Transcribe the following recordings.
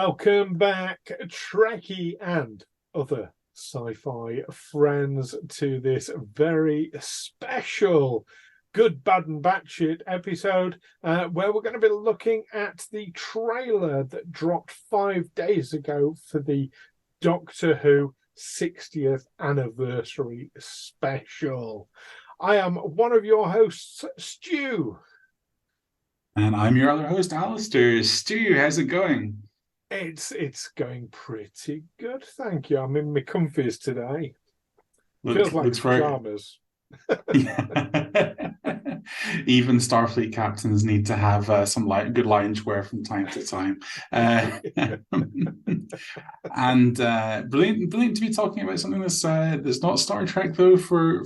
Welcome back, Trekkie and other sci-fi friends, to this very special Good, Bad and Batshit episode where we're going to be looking at the trailer that dropped 5 days ago for the Doctor Who 60th anniversary special. I am one of your hosts, Stu. And I'm your other host, Alastair. Stu, how's it going? It's going pretty good, thank you. I'm in my comfies today. Feels like Looks very. pajamas. Yeah. Even Starfleet captains need to have some good loungewear from time to time. And brilliant to be talking about something that's not Star Trek though for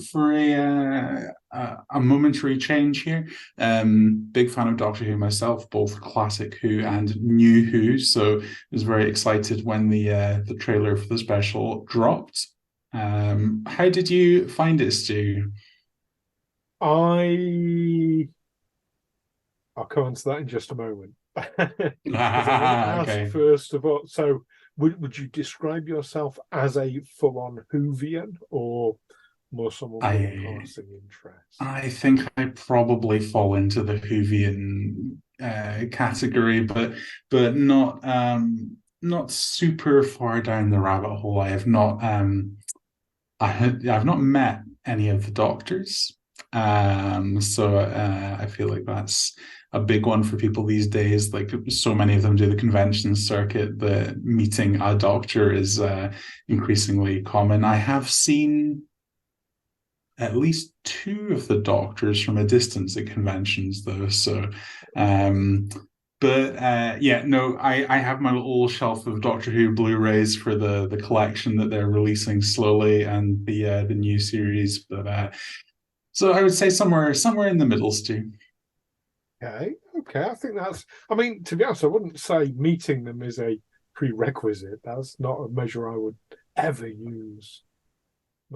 a momentary change here. Big fan of Doctor Who myself, both classic Who and new Who. So I was very excited when the trailer for the special dropped. How did you find it, Stu? I'll come on to that in just a moment. Because I want to ask Okay. first of all, so would you describe yourself as a full-on Whovian or more someone with a I passing interest? I think I probably fall into the Whovian category, but not super far down the rabbit hole. I've not met any of the doctors, so I feel like that's a big one for people these days. Like so many of them do the convention circuit, the meeting a doctor is increasingly common. I have seen at least two of the doctors from a distance at conventions, though. So, um, yeah, no, I have my little shelf of Doctor Who Blu-rays for the collection that they're releasing slowly and the new series. But so I would say somewhere in the middle, Stu. Okay. I think I mean, to be honest, I wouldn't say meeting them is a prerequisite. That's not a measure I would ever use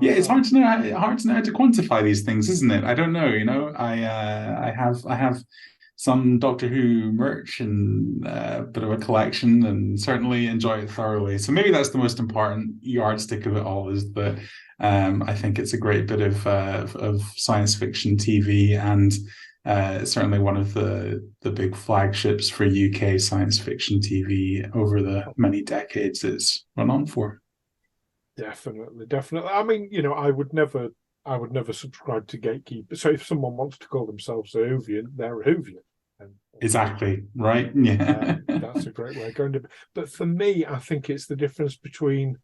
Yeah, it's myself. hard to know how to quantify these things, isn't it? I don't know. I have some Doctor Who merch and a bit of a collection, and certainly enjoy it thoroughly. So maybe that's the most important yardstick of it all is that I think it's a great bit of science fiction TV, and certainly one of the big flagships for UK science fiction TV over the many decades it's run on for. Definitely. I mean, I would never subscribe to gatekeepers. So if someone wants to call themselves a Whovian, they're a Whovian, and Exactly, right? Yeah. that's a great way of going to. But for me, I think it's the difference between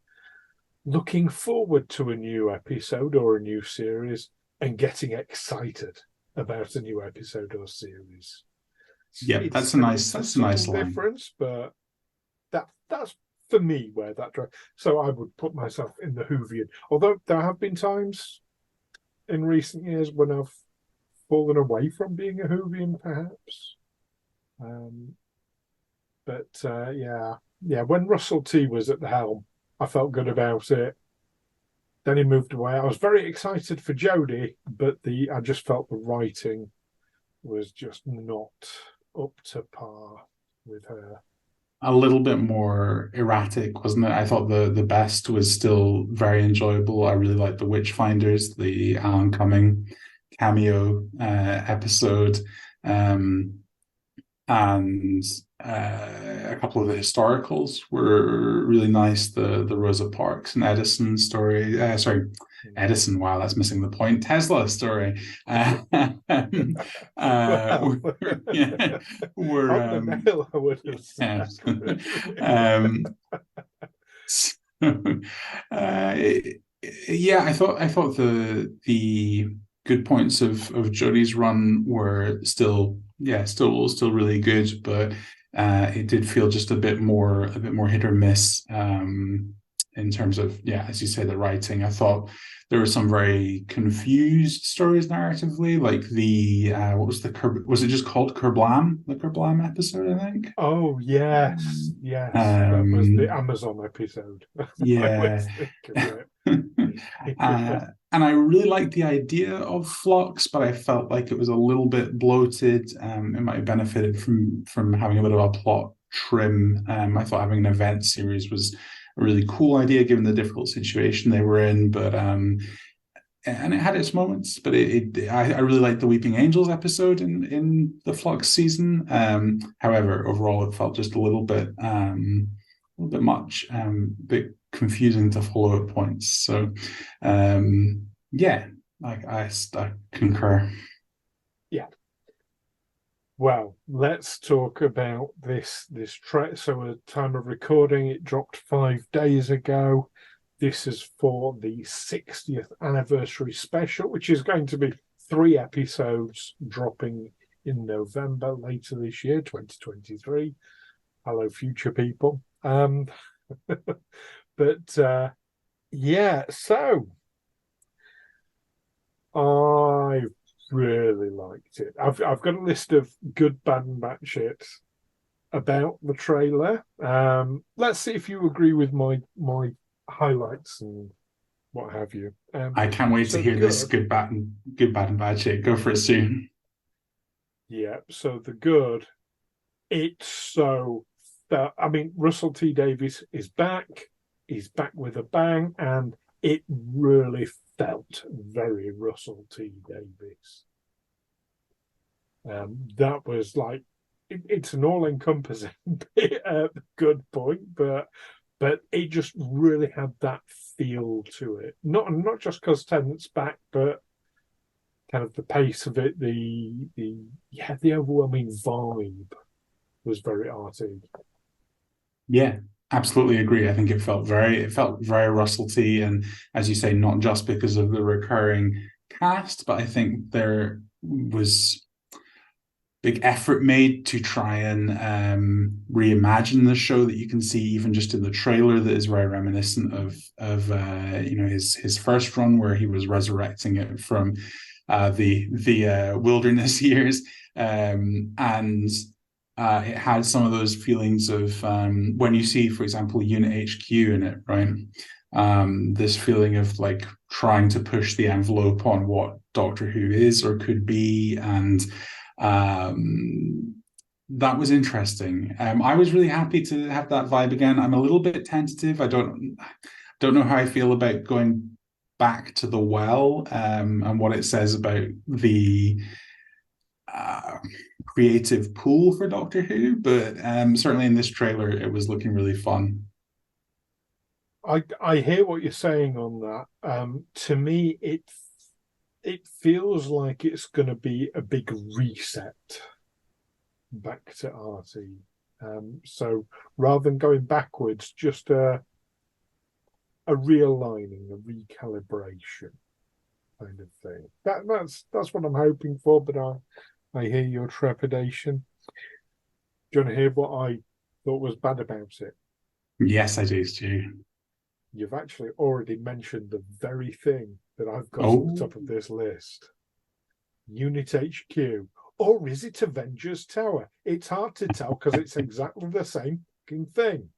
looking forward to a new episode or a new series and getting excited about a new episode or series. Yeah, It's a that's a nice subtle line. difference, but that's for me where that drives. So I would put myself in the Whovian. Although there have been times in recent years when I've fallen away from being a Whovian, perhaps. Um, but when Russell T was at the helm, I felt good about it. Then he moved away. I was very excited for Jodie, but I just felt the writing was just not up to par with her. A little bit more erratic, wasn't it? I thought the best was still very enjoyable. I really liked the Witchfinders, the Alan Cumming cameo episode, um, and a couple of the historicals were really nice. The Rosa Parks and Edison story. Sorry, Edison. Wow, that's missing the point. Tesla story. Well, Yeah, were on the nail, I would have yeah. said. So, uh, yeah, I thought the good points of Jodie's run were still really good, but it did feel just a bit more hit or miss in terms of, yeah, as you say, the writing. I thought there were some very confused stories narratively, like the what was was it just called Kerblam, the Kerblam episode, I think. Oh yes, yes, that was the Um, Amazon episode. I yeah. always think of uh, it. and I really liked the idea of Flux, but I felt like it was a little bit bloated. It might have benefited from having a bit of a plot trim. I thought having an event series was a really cool idea given the difficult situation they were in, but and it had its moments. But I really liked the Weeping Angels episode in the Flux season. However, overall, it felt just a little bit much, a bit confusing to follow at points. So, yeah, I concur. Yeah. Well, let's talk about this track. So at the time of recording, it dropped 5 days ago. This is for the 60th anniversary special, which is going to be 3 episodes dropping in November later this year, 2023. Hello, future people. But yeah, so I really liked it. I've got a list of good, bad, and batshit about the trailer. Let's see if you agree with my highlights and what have you. I can't wait to hear this good, bad, and bad shit. Go for it soon. Yeah, so the good, it's so I mean, Russell T Davies is back. He's back with a bang, and it really felt very Russell T Davies. That was like it's an all-encompassing good point, but it just really had that feel to it. Not just because Tennant's back, but kind of the pace of it, the overwhelming vibe was very arty. Yeah, absolutely agree. I think it felt very Russell T, and as you say, not just because of the recurring cast, but I think there was big effort made to try and reimagine the show that you can see even just in the trailer that is very reminiscent of his first run where he was resurrecting it from the wilderness years, and it had some of those feelings of when you see, for example, Unit HQ in it, right? This feeling of like trying to push the envelope on what Doctor Who is or could be, and that was interesting. I was really happy to have that vibe again. I'm a little bit tentative. I don't know how I feel about going back to the well, and what it says about the creative pool for Doctor Who, but certainly in this trailer, it was looking really fun. I hear what you're saying on that. To me, it feels like it's going to be a big reset back to RT. So rather than going backwards, just a realigning, a recalibration kind of thing. That's what I'm hoping for, but I hear your trepidation. Do you want to hear what I thought was bad about it? Yes, I do, Stu. You've actually already mentioned the very thing that I've got at the top of this list. Unit HQ. Or is it Avengers Tower? It's hard to tell because it's exactly the same thing.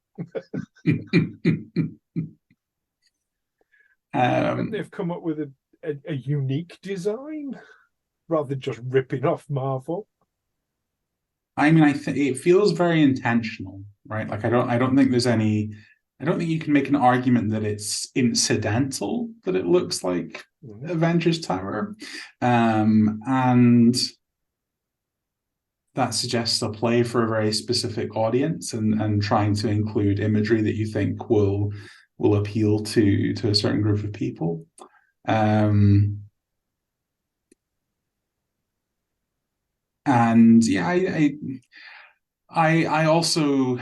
They've come up with a unique design rather than just ripping off Marvel. I mean, I think it feels very intentional, right? Like I don't think there's any. I don't think you can make an argument that it's incidental that it looks like Avengers Tower, and that suggests a play for a very specific audience and trying to include imagery that you think will appeal to a certain group of people. And yeah, I also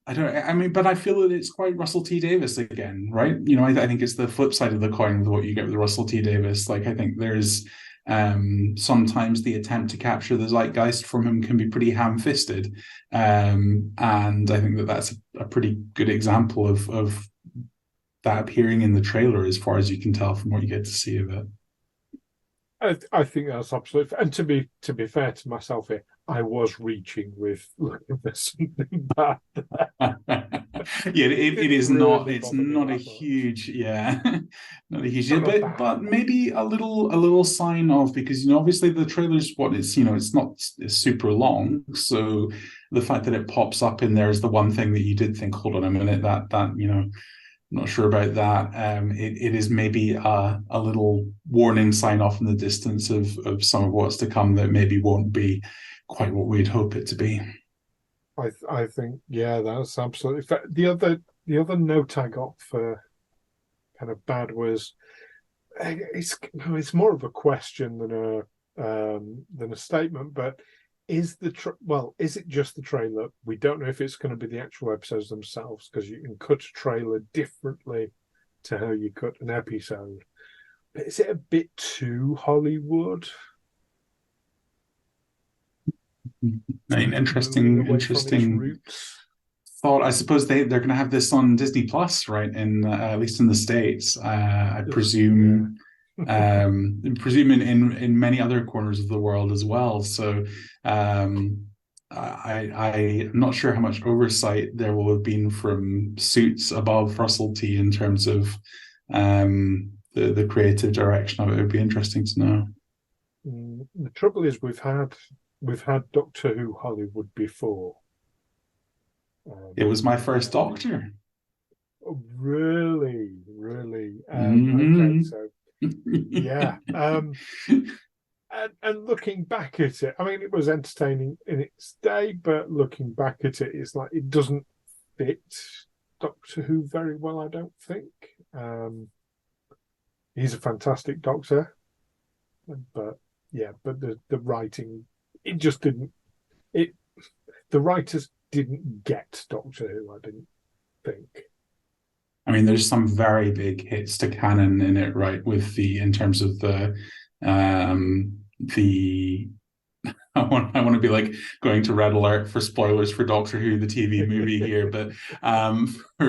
but I feel that it's quite Russell T Davies again, right? You know, I think it's the flip side of the coin with what you get with Russell T Davies. Like I think there's sometimes the attempt to capture the zeitgeist from him can be pretty ham-fisted, and I think that's a pretty good example of that appearing in the trailer, as far as you can tell from what you get to see of it. I think that's absolutely, and to be fair to myself here, I was reaching with looking for something bad. Yeah, it Didn't is not. really It's bother me not a that much. huge, yeah, not a huge deal, Not a bad but one. maybe a little sign of, because obviously the trailer's what it's not it's super long, so the fact that it pops up in there is the one thing that you did think, hold on a minute, that not sure about that. It is maybe a little warning sign off in the distance of some of what's to come that maybe won't be quite what we'd hope it to be. I think yeah, that's absolutely fair. The other note I got for kind of bad was it's more of a question than a statement, but is it just the trailer? We don't know if it's going to be the actual episodes themselves, because you can cut a trailer differently to how you cut an episode. But is it a bit too Hollywood? I mean, Moving interesting, away from its interesting roots? thought. I suppose they're going to have this on Disney Plus, right? In at least in the States, I Ugh, yeah. presume in many other corners of the world as well. So I'm not sure how much oversight there will have been from Suits above Russell T in terms of the creative direction of it. It would be interesting to know. The trouble is we've had Doctor Who Hollywood before. It was my You first know, Doctor. oh, really, really. Okay, Mm-hmm. so yeah. And looking back at it, I mean, it was entertaining in its day, but looking back at it, it's like it doesn't fit Doctor Who very well, I don't think. He's a fantastic Doctor, but yeah, but the writing, it just didn't. It The writers didn't get Doctor Who, I didn't think. I mean, there's some very big hits to canon in it, right? In terms of the I want to be like going to red alert for spoilers for Doctor Who, the TV movie here, but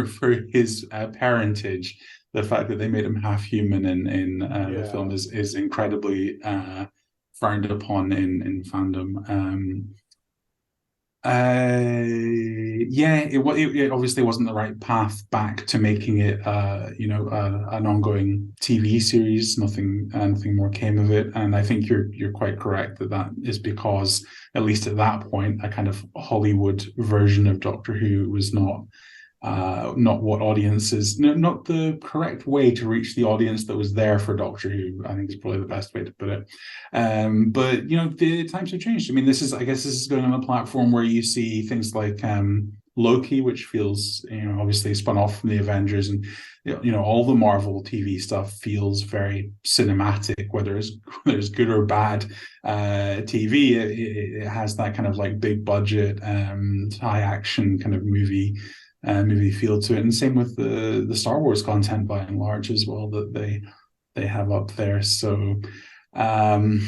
for his parentage, the fact that they made him half human in the film Yeah, is incredibly frowned upon in fandom. Yeah, it obviously wasn't the right path back to making it, an ongoing TV series. Nothing more came of it, and I think you're quite correct that is because, at least at that point, a kind of Hollywood version of Doctor Who was not what audiences, not the correct way to reach the audience that was there for Doctor Who. I think is probably the best way to put it. But the times have changed. I mean, I guess this is going on a platform where you see things like Loki, which feels, obviously spun off from the Avengers, and all the Marvel TV stuff feels very cinematic, whether it's good or bad TV. It has that kind of like big budget, high action kind of movie feel to it, and same with the Star Wars content by and large as well that they have up there. So um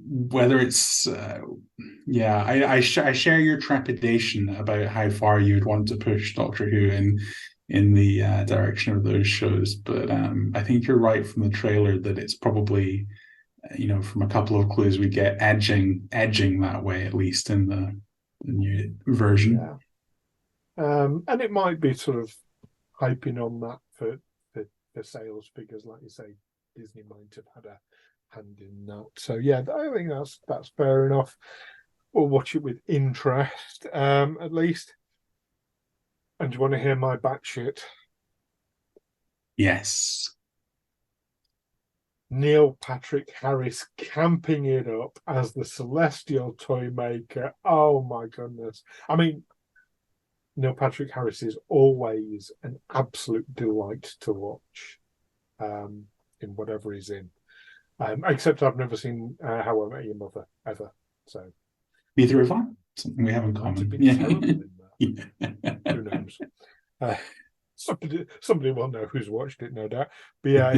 whether it's yeah, I share your trepidation about how far you'd want to push Doctor Who in the direction of those shows, but I think you're right from the trailer that it's probably, from a couple of clues we get, edging that way, at least in the new version. yeah. And it might be sort of hyping on that for sales figures, like you say. Disney might have had a hand in that. So yeah, I think that's fair enough. We'll watch it with interest, at least. And do you want to hear my batshit? Yes. Neil Patrick Harris camping it up as the Celestial Toy Maker. Oh my goodness! I mean, Neil Patrick Harris is always an absolute delight to watch, in whatever he's in. Except I've never seen How I Met Your Mother ever. So Neither have I. Something we have he in might have common. been Yeah. terrible in that. Yeah. Who knows? Uh, somebody will know who's watched it, no doubt. But yeah,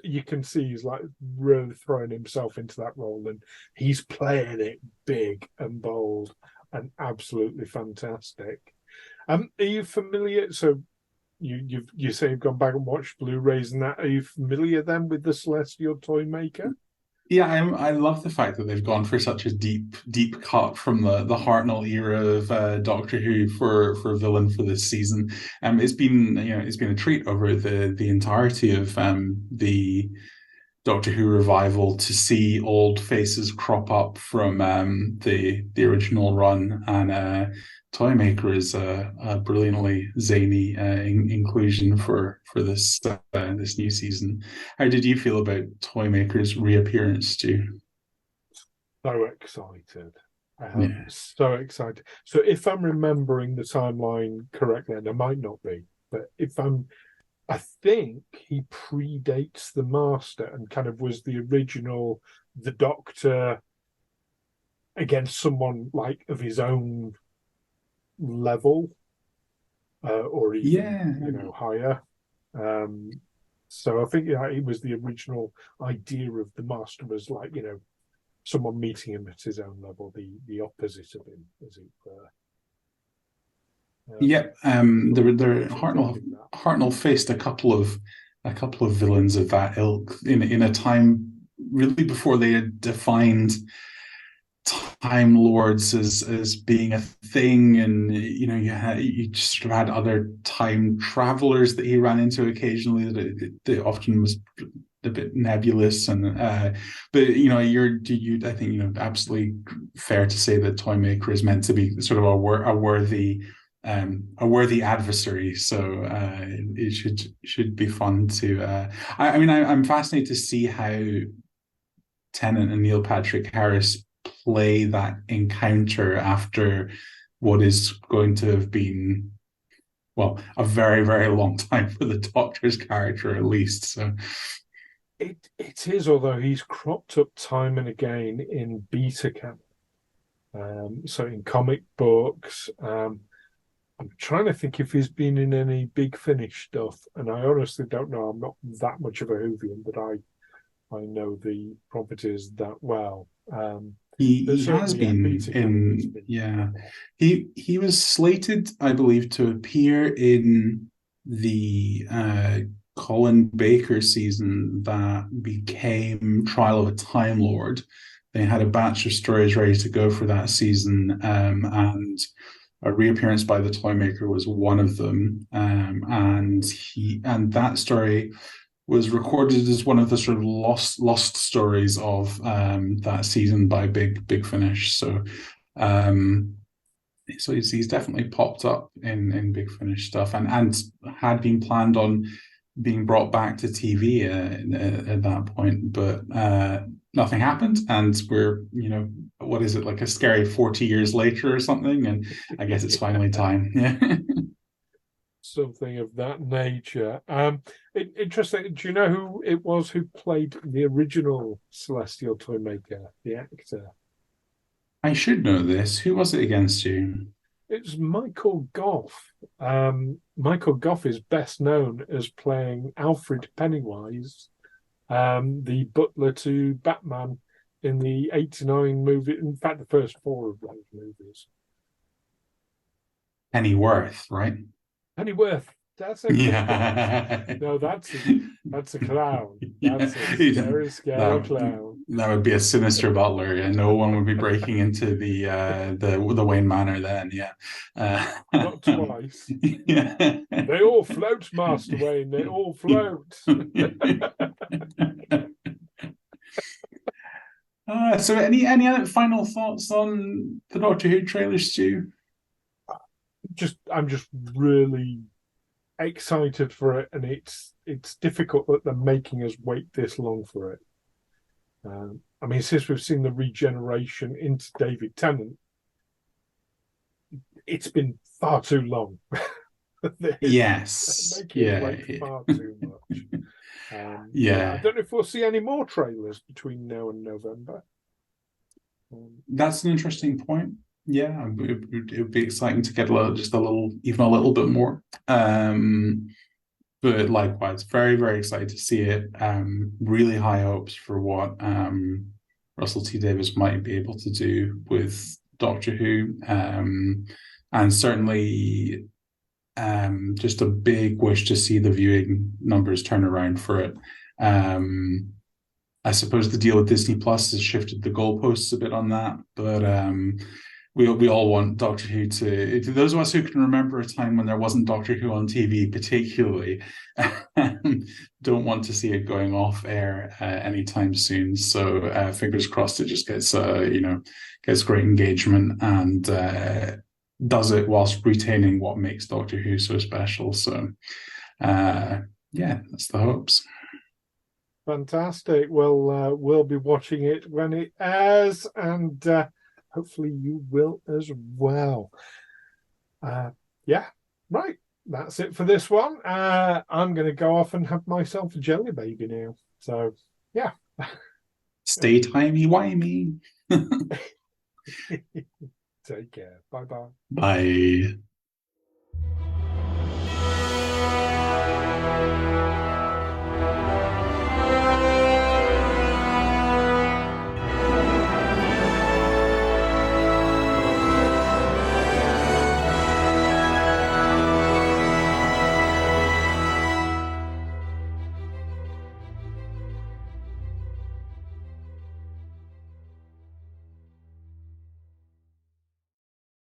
you can see he's like really throwing himself into that role, and he's playing it big and bold and absolutely fantastic. Are you familiar? So you say you've gone back and watched Blu-rays and that. Are you familiar then with the Celestial Toy Maker? Yeah, I love the fact that they've gone for such a deep cut from the Hartnell era of Doctor Who for a villain for this season. It's been it's been a treat over the entirety of the Doctor Who revival to see old faces crop up from the original run, and Toymaker is a brilliantly zany inclusion for this new season. How did you feel about Toymaker's reappearance, Stu? So excited. Yeah. So excited. So if I'm remembering the timeline correctly, and I might not be, but I think he predates the Master and kind of was the original, the Doctor against someone like of his own level, or even Yeah. higher. Um, so I think it was the original idea of the Master was like someone meeting him at his own level, the opposite of him, as it were. Yep. Very fitting in that. Hartnell faced a couple of villains of that ilk in a time really before they had defined Time Lords as being a thing, and you just sort of had other time travelers that he ran into occasionally that often was a bit nebulous, and but I think absolutely fair to say that Toymaker is meant to be sort of a worthy adversary. So it should be fun to. I'm fascinated to see how Tennant and Neil Patrick Harris play that encounter after what is going to have been, well, a very, very long time for the Doctor's character, at least. So it is, although he's cropped up time and again in beta canon. So in comic books, I'm trying to think if he's been in any Big Finish stuff, and I honestly don't know. I'm not that much of a Whovian, but I know the properties that well. But he has certainly, yeah, been beta canon has in, been. yeah. He was slated, I believe, to appear in the Colin Baker season that became Trial of a Time Lord. They had a batch of stories ready to go for that season, and a reappearance by the Toymaker was one of them. And that story was recorded as one of the sort of lost stories of that season by Big Finish. Um, so he's definitely popped up in Big Finish stuff, and had been planned on being brought back to TV at that point, but nothing happened, and we're what is it, like a scary 40 years later or something, and I guess it's finally time. Yeah. Something of that nature. Interesting. Do you know who it was who played the original Celestial Toymaker, the actor? I should know this. Who was it against you? It's Michael Goff. Michael Goff is best known as playing Alfred Pennywise, the butler to Batman in the '89 movie. In fact, the first four of those movies. Pennyworth, right? Pennyworth. That's a good guess. Yeah. No, that's a clown. Yeah. That's a scary, scary That clown. that would be a sinister butler, and no one would be breaking into the Wayne Manor then. Yeah. Not twice. Yeah. They all float, Master Wayne. They all float. So any other final thoughts on the Doctor Who trailer, Stu? I'm just really excited for it, and it's difficult that they're making us wait this long for it. I mean, since we've seen the regeneration into David Tennant, it's been far too long. Yes. Making us Yeah. wait far too much. I Yeah. don't know if we'll see any more trailers between now and November. That's an interesting point. Yeah, it would be exciting to get even a little bit more. But likewise, very, very excited to see it. Really high hopes for what Russell T Davies might be able to do with Doctor Who. And certainly just a big wish to see the viewing numbers turn around for it. I suppose the deal with Disney Plus has shifted the goalposts a bit on that, but we all want Doctor Who to those of us who can remember a time when there wasn't Doctor Who on TV, particularly, don't want to see it going off air anytime soon. So fingers crossed it just gets gets great engagement and does it whilst retaining what makes Doctor Who so special. So yeah, that's the hopes. Fantastic. Well, we'll be watching it when it airs, and hopefully you will as well. Yeah, right. That's it for this one. I'm going to go off and have myself a jelly baby now. So, yeah. Stay timey-wimey. Take care. Bye bye. Bye.